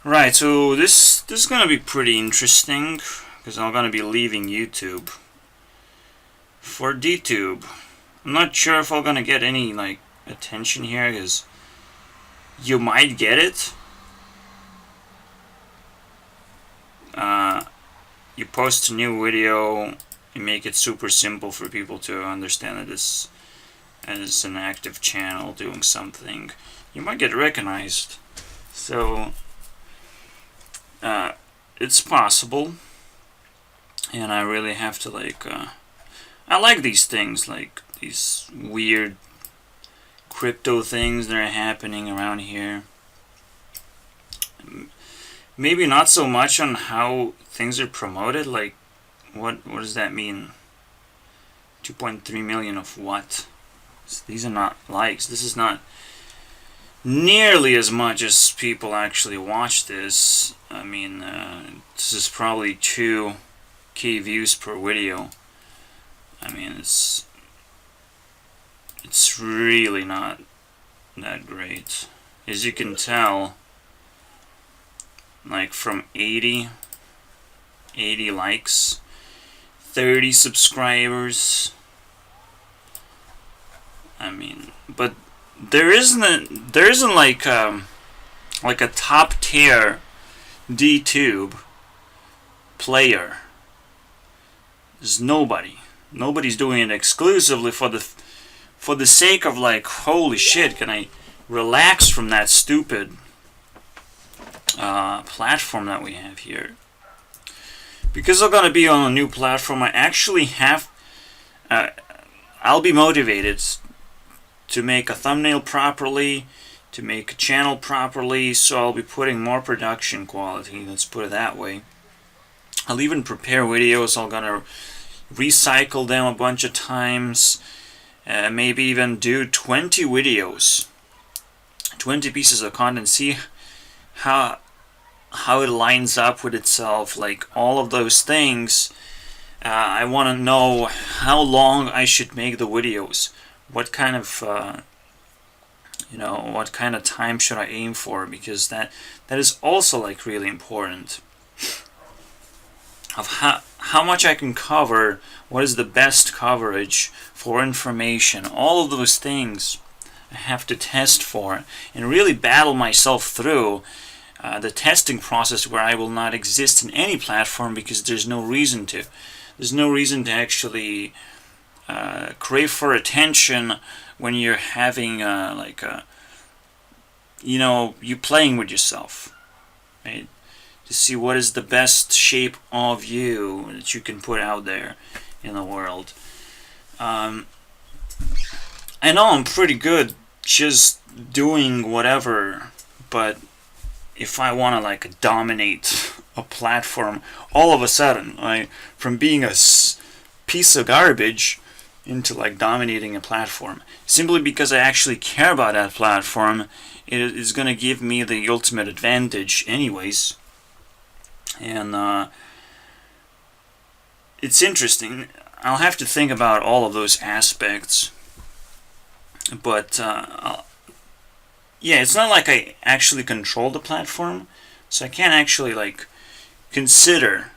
Right, so this is gonna be pretty interesting because I'm gonna be leaving YouTube for DTube. I'm not sure if I'm gonna get any like attention here because you might get it. You post a new video, you make it super simple for people to understand that this is an active channel doing something. You might get recognized. So it's possible, and I really have to like I like these things, like these weird crypto things that are happening around here. Maybe not so much on how things are promoted, like what does that mean? 2.3 million of what? These are not likes. This is not nearly as much as people actually watch this. I mean, this is probably 2K views per video. I mean, it's really not that great. As you can tell, like from 80 likes, 30 subscribers. I mean, but there isn't like a top tier DTube player. There's nobody's doing it exclusively for the sake of like, holy shit, can I relax from that stupid platform that we have here? Because I'm gonna be on a new platform, I actually have I'll be motivated to make a thumbnail properly, to make a channel properly, so I'll be putting more production quality, let's put it that way. I'll even prepare videos, I'm gonna recycle them a bunch of times, maybe even do 20 videos, 20 pieces of content, see how it lines up with itself, like all of those things. I want to know how long I should make the videos, what kind of what kind of time should I aim for, because that is also like really important, of how much I can cover, what is the best coverage for information, all of those things I have to test for and really battle myself through the testing process, where I will not exist in any platform because there's no reason to. There's no reason to actually crave for attention when you're having you playing with yourself, right? To see what is the best shape of you that you can put out there in the world. I know I'm pretty good just doing whatever, but if I want to like dominate a platform all of a sudden, like from being a piece of garbage into like dominating a platform, simply because I actually care about that platform, it is going to give me the ultimate advantage anyways. And it's interesting. I'll have to think about all of those aspects, but yeah, it's not like I actually control the platform, so I can't actually like consider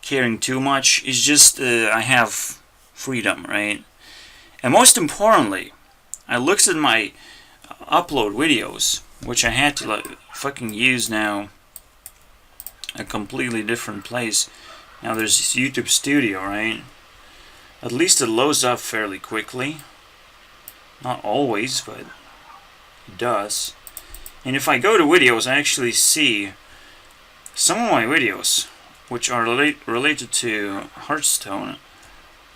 caring too much. It's just I have freedom, right? And most importantly, I looked at my upload videos, which I had to like fucking use now a completely different place. Now there's this YouTube Studio, right? At least it loads up fairly quickly. Not always, but it does. And if I go to videos, I actually see some of my videos, which are related to Hearthstone,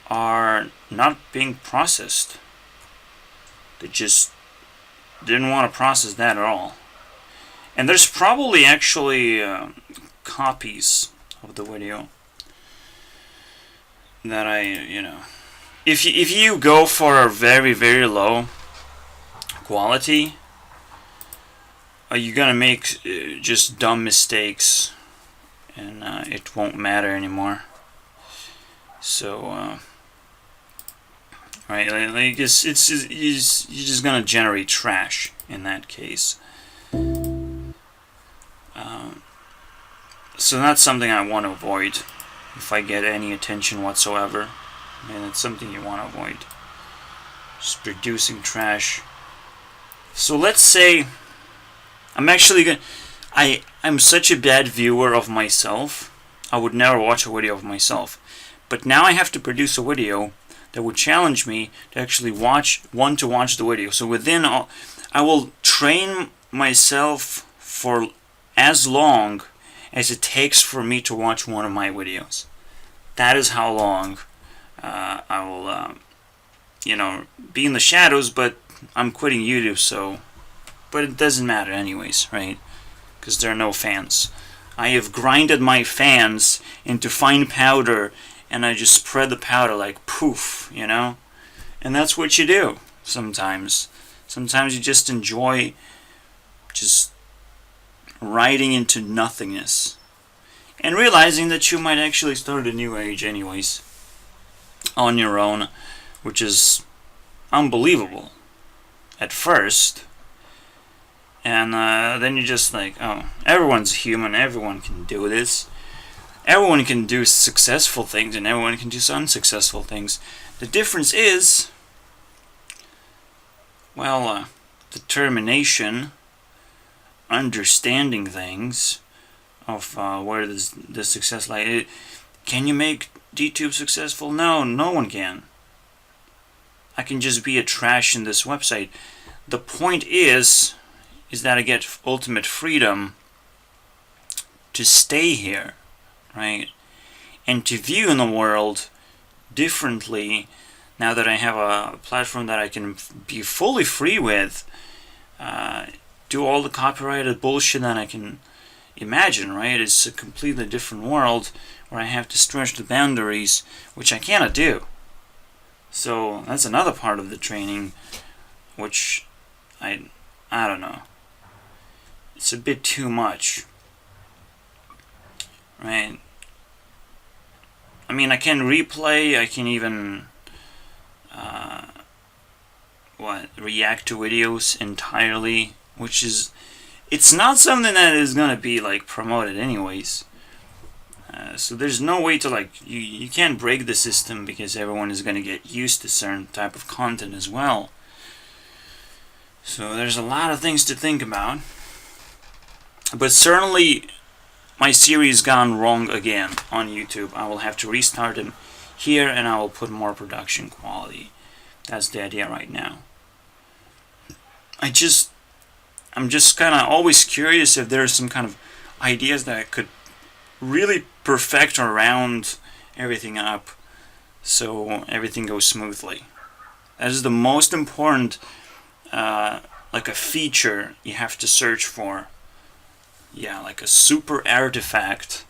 are not being processed. They just didn't want to process that at all. And there's probably actually copies of the video that if you go for a very, very low quality, you're gonna make just dumb mistakes, and it won't matter anymore. So right, like you're just gonna generate trash in that case. So that's something I want to avoid if I get any attention whatsoever. And it's something you want to avoid. Just producing trash. So let's say I'm actually gonna. I'm such a bad viewer of myself. I would never watch a video of myself. But now I have to produce a video that would challenge me to actually want to watch the video. So within I will train myself for as long as it takes for me to watch one of my videos. That is how long I will, be in the shadows, but I'm quitting YouTube, so... But it doesn't matter anyways, right? Because there are no fans. I have grinded my fans into fine powder, and I just spread the powder like poof, And that's what you do sometimes. Sometimes you just enjoy just riding into nothingness. And realizing that you might actually start a new age anyways. On your own. Which is unbelievable. At first. And then you're just like, oh, everyone's human, everyone can do this. Everyone can do successful things and everyone can do unsuccessful things. The difference is, well, determination, understanding things, of where the success lies. Can you make DTube successful? No, no one can. I can just be a trash in this website. The point is that I get ultimate freedom to stay here, right? And to view in the world differently now that I have a platform that I can be fully free with, do all the copyrighted bullshit that I can imagine, right? It's a completely different world where I have to stretch the boundaries, which I cannot do. So that's another part of the training, which I don't know. It's a bit too much, right? I mean, I can replay, I can even react to videos entirely, which is, it's not something that is gonna be like promoted anyways. So there's no way to you can't break the system because everyone is gonna get used to certain type of content as well. So there's a lot of things to think about. But certainly my series gone wrong again on YouTube. I will have to restart them here and I will put more production quality. That's the idea right now. I'm just kind of always curious if there's some kind of ideas that I could really perfect or round everything up so everything goes smoothly. That is the most important a feature you have to search for. Yeah, like a super artifact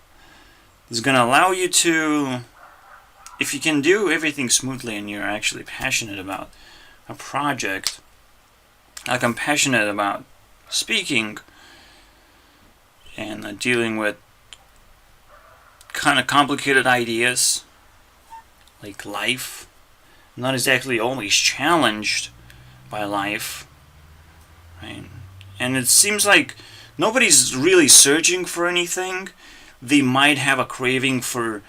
is gonna allow you to, if you can do everything smoothly and you're actually passionate about a project, like I'm passionate about speaking and dealing with kind of complicated ideas like life. I'm not exactly always challenged by life, right? And it seems like nobody's really searching for anything. They might have a craving for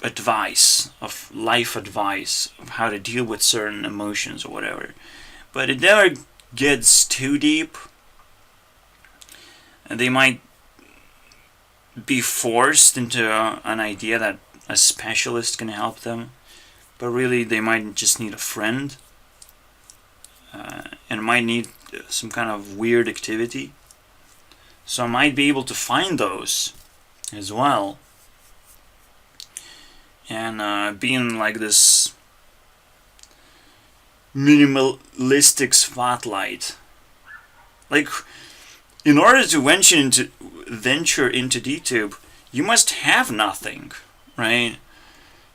advice, of life advice, of how to deal with certain emotions or whatever. But it never gets too deep. And they might be forced into an idea that a specialist can help them. But really they might just need a friend. And might need some kind of weird activity. So I might be able to find those as well. And being like this minimalistic spotlight. Like, in order to venture into DTube, you must have nothing, right?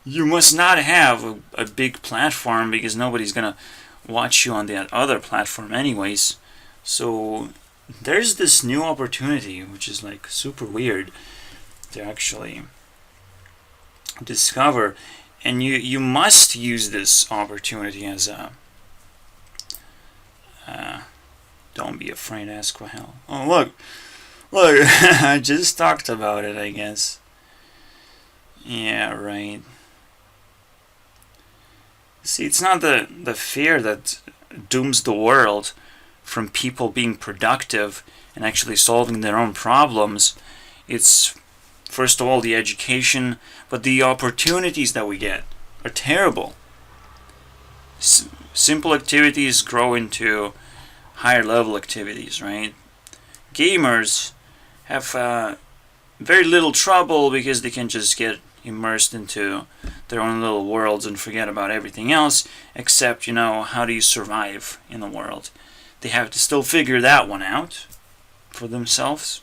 You must not have a big platform because nobody's gonna watch you on that other platform anyways. So there's this new opportunity, which is like super weird to actually discover, and you must use this opportunity as a Don't be afraid, ask for help. Oh, look, I just talked about it, I guess. Yeah, right. See, it's not the fear that dooms the world from people being productive and actually solving their own problems. It's, first of all, the education, but the opportunities that we get are terrible. Simple activities grow into higher level activities, right? Gamers have very little trouble because they can just get immersed into their own little worlds and forget about everything else, except, how do you survive in the world? They have to still figure that one out for themselves.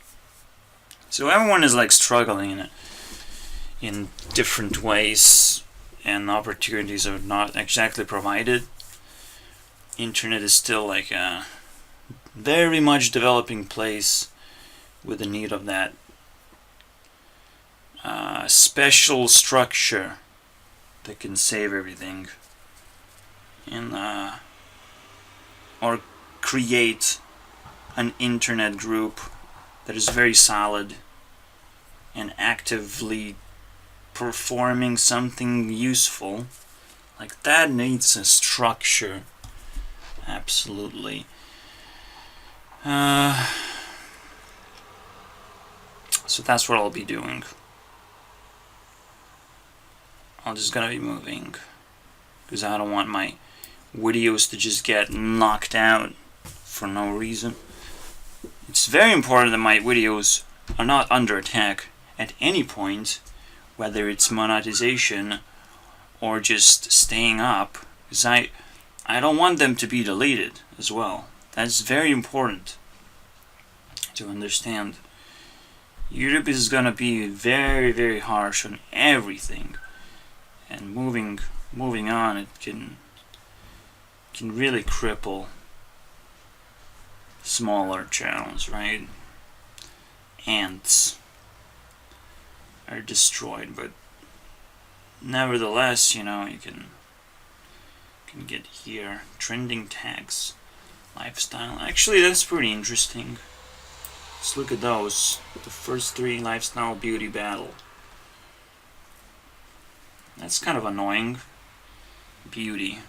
So everyone is like struggling in different ways, and opportunities are not exactly provided. Internet is still like a very much developing place with the need of that special structure that can save everything, and or create an internet group that is very solid and actively performing something useful. Like, that needs a structure. Absolutely. So that's what I'll be doing. I'm just gonna be moving, because I don't want my videos to just get knocked out for no reason. It's very important that my videos are not under attack at any point, whether it's monetization or just staying up, because I don't want them to be deleted as well. That's very important to understand. YouTube is gonna be very, very harsh on everything, and moving on, it can really cripple smaller channels, right? Ants are destroyed, but nevertheless, you can get here trending tags, lifestyle. Actually, that's pretty interesting. Let's look at those. The first 3, lifestyle, beauty, battle. That's kind of annoying. Beauty.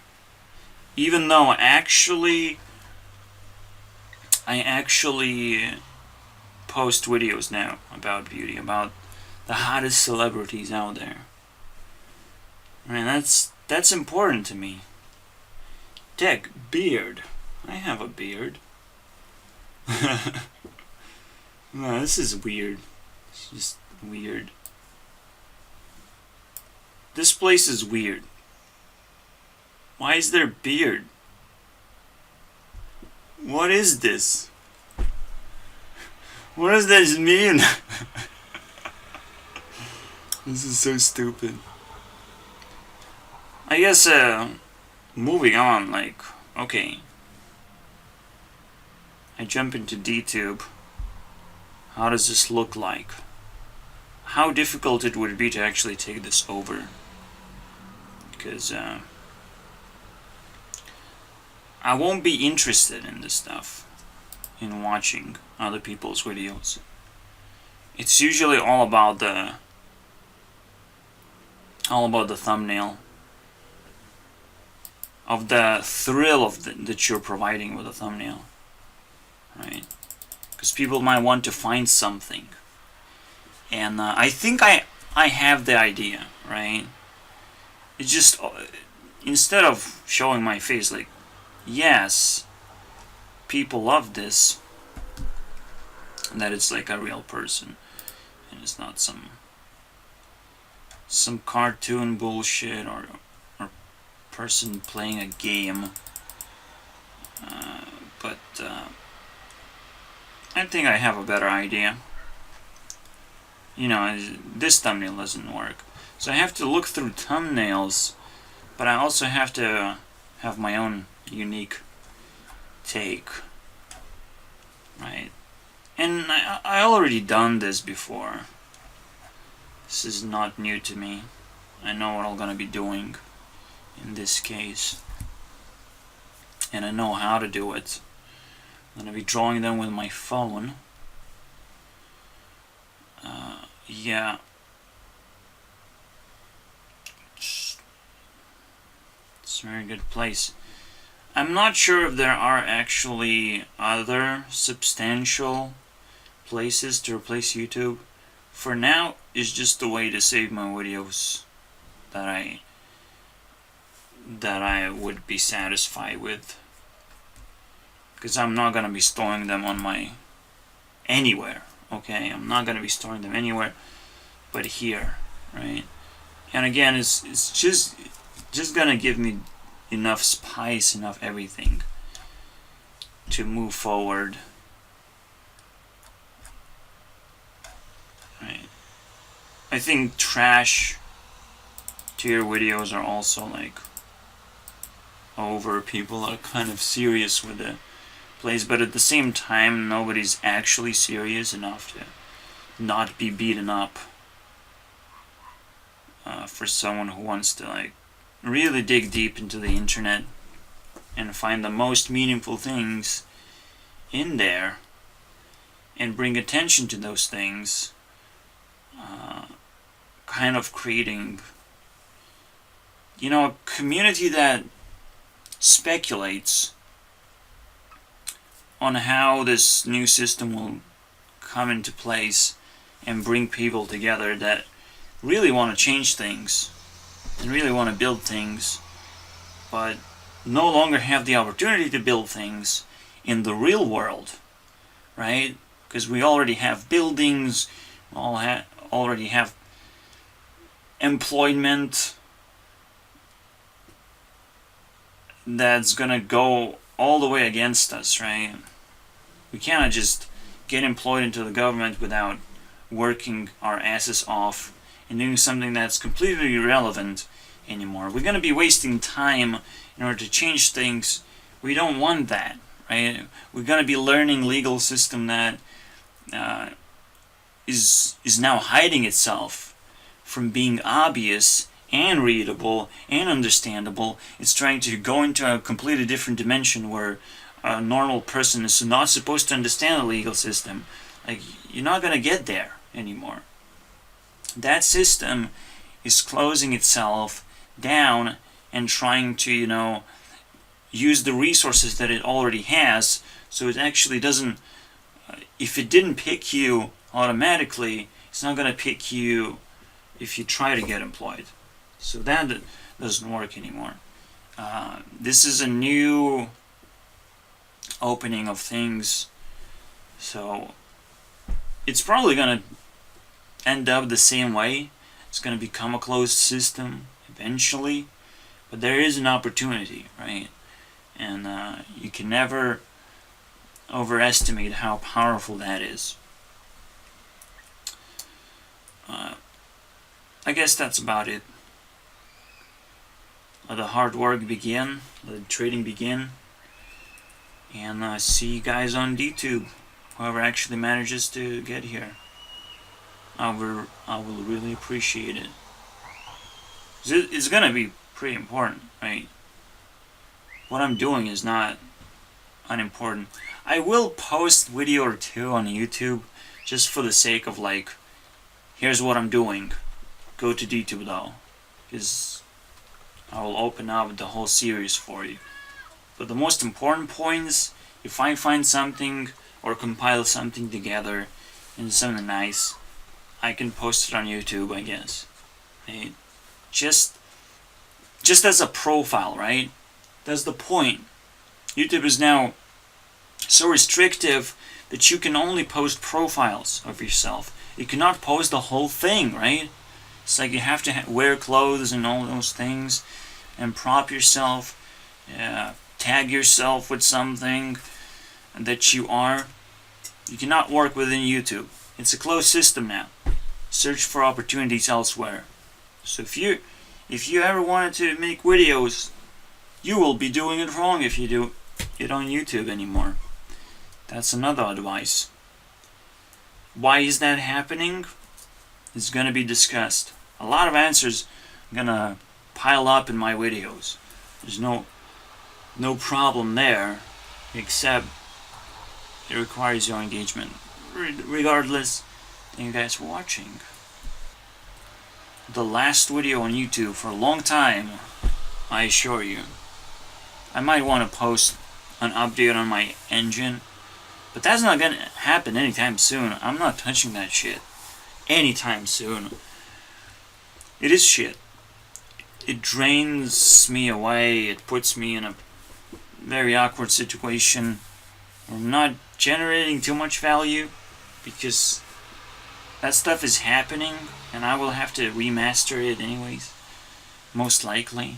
Even though I actually post videos now about beauty, about the hottest celebrities out there. I mean, that's important to me. Dick, beard. I have a beard. No, this is weird. It's just weird. This place is weird. Why is there beard? What is this? What does this mean? This is so stupid. I guess, moving on, like, okay. I jump into DTube. How does this look like? How difficult it would be to actually take this over? Because, I won't be interested in this stuff, in watching other people's videos. It's usually all about the thumbnail, of the thrill that you're providing with a thumbnail, right? Because people might want to find something, and I think I have the idea, right? It's just, instead of showing my face, like, yes, people love this, and that it's like a real person, and it's not some cartoon bullshit or person playing a game. But I think I have a better idea. This thumbnail doesn't work, so I have to look through thumbnails, but I also have to have my own unique take, right? And I already done this before. This is not new to me. I know what I'm gonna be doing in this case, and I know how to do it. I'm gonna be drawing them with my phone. Yeah. It's a very good place. I'm not sure if there are actually other substantial places to replace YouTube. For now, it's just a way to save my videos that I would be satisfied with, because I'm not gonna be storing them on my anywhere. Okay, I'm not gonna be storing them anywhere but here, right? And again, it's just gonna give me enough spice, enough everything to move forward. Right. I think trash tier videos are also like over. People are kind of serious with the place, but at the same time, nobody's actually serious enough to not be beaten up for someone who wants to like really dig deep into the internet and find the most meaningful things in there and bring attention to those things, kind of creating, you know, a community that speculates on how this new system will come into place and bring people together that really want to change things and really want to build things, but no longer have the opportunity to build things in the real world, right? Because we already have buildings, we already have employment that's gonna go all the way against us, right? We cannot just get employed into the government without working our asses off and doing something that's completely irrelevant anymore. We're gonna be wasting time in order to change things. We don't want that, right? We're gonna be learning legal system that is now hiding itself from being obvious and readable and understandable. It's trying to go into a completely different dimension where a normal person is not supposed to understand the legal system. Like, you're not gonna get there anymore. That system is closing itself down and trying to, you know, use the resources that it already has, so it actually doesn't, if it didn't pick you automatically, it's not gonna pick you if you try to get employed. So that doesn't work anymore. This is a new opening of things, so it's probably gonna end up the same way. It's gonna become a closed system eventually, but there is an opportunity, right? And you can never overestimate how powerful that is. I guess that's about it. Let the hard work begin, let the trading begin, and see you guys on YouTube. Whoever actually manages to get here, I will really appreciate it. It's gonna be pretty important, right? What I'm doing is not unimportant. I will post video or two on YouTube just for the sake of like, here's what I'm doing. Go to YouTube though, because I will open up the whole series for you. But the most important points, if I find something or compile something together into something nice, I can post it on YouTube, I guess. Right? Just as a profile, right? That's the point. YouTube is now so restrictive that you can only post profiles of yourself. You cannot post the whole thing, right? It's like you have to wear clothes and all those things and prop yourself, tag yourself with something that you are. You cannot work within YouTube. It's a closed system now. Search for opportunities elsewhere. So if you ever wanted to make videos, you will be doing it wrong if you do it on YouTube anymore. That's another advice. Why is that happening? It's going to be discussed. A lot of answers are going to pile up in my videos. There's no problem there, except it requires your engagement. Regardless, thank you guys for watching. The last video on YouTube for a long time, I assure you. I might want to post an update on my engine, but that's not gonna happen anytime soon. I'm not touching that shit anytime soon. It is shit. It drains me away. It puts me in a very awkward situation. I'm not generating too much value because that stuff is happening and I will have to remaster it anyways, most likely.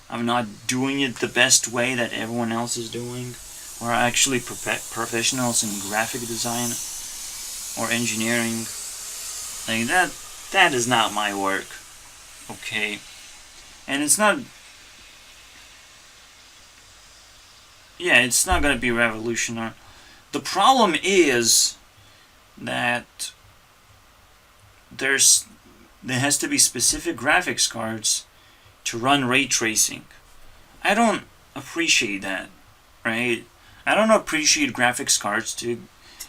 I'm not doing it the best way that everyone else is doing, or actually professionals in graphic design or engineering. Like that is not my work, okay? And it's not, yeah, it's not gonna be revolutionary. The problem is that there has to be specific graphics cards to run ray tracing. I don't appreciate that, right? I don't appreciate graphics cards to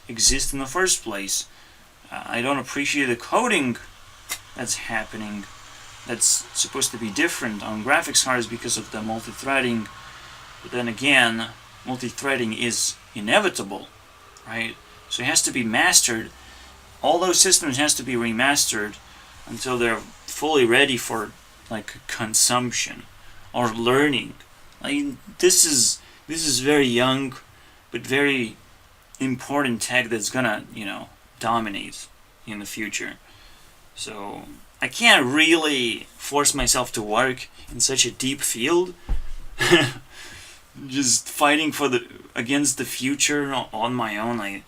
exist in the first place. I don't appreciate the coding that's happening that's supposed to be different on graphics cards because of the multi-threading. But then again, multi-threading is inevitable, right? So it has to be mastered. All those systems has to be remastered until they're fully ready for like consumption or learning. Like this is very young but very important tech that's gonna, dominate in the future. So I can't really force myself to work in such a deep field. Just fighting against the future on my own. Like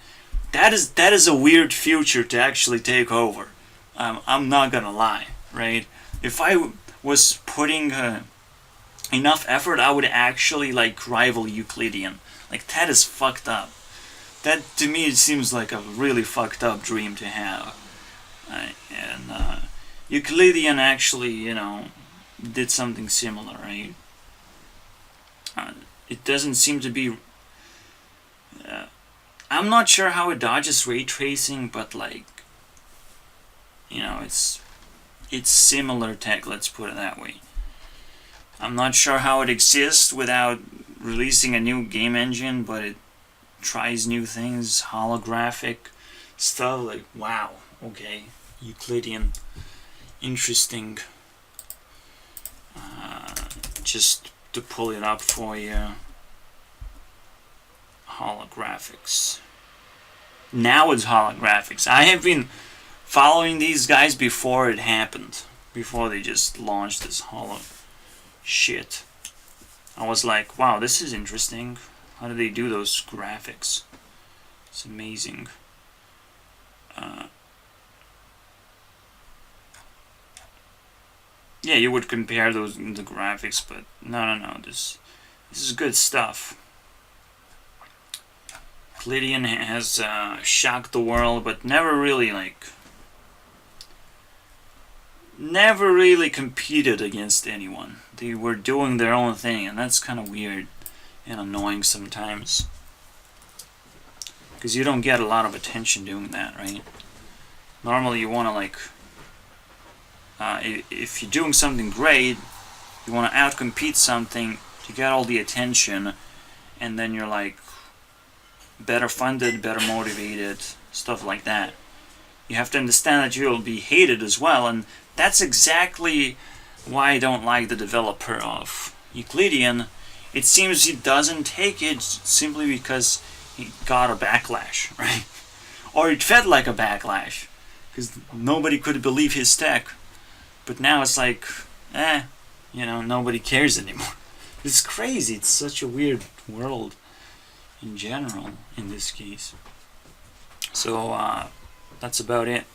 that is a weird future to actually take over. I'm not gonna lie, right? If I was putting enough effort, I would actually rival Euclidean. Like that is fucked up. That to me it seems like a really fucked up dream to have. And Euclidean actually, did something similar, right? It doesn't seem to be. I'm not sure how it dodges ray tracing, but it's similar tech. Let's put it that way. I'm not sure how it exists without releasing a new game engine, but it tries new things, holographic stuff. Like wow, okay, Euclidean, interesting. Just to pull it up for you. Holographics. Now it's holographics. I have been following these guys before it happened. Before they just launched this holo shit. I was like, wow, this is interesting. How do they do those graphics? It's amazing. Yeah, you would compare those in the graphics, but no. This is good stuff. Euclidean has shocked the world, but never really competed against anyone. They were doing their own thing, and that's kind of weird and annoying sometimes. Because you don't get a lot of attention doing that, right? Normally you want to if you're doing something great, you want to outcompete something to get all the attention, and then you're better funded, better motivated, stuff like that. You have to understand that you'll be hated as well, and that's exactly why I don't like the developer of Euclidean. It seems he doesn't take it simply because he got a backlash, right? Or it felt like a backlash, because nobody could believe his tech. But now it's nobody cares anymore. It's crazy. It's such a weird world in general in this case. So that's about it.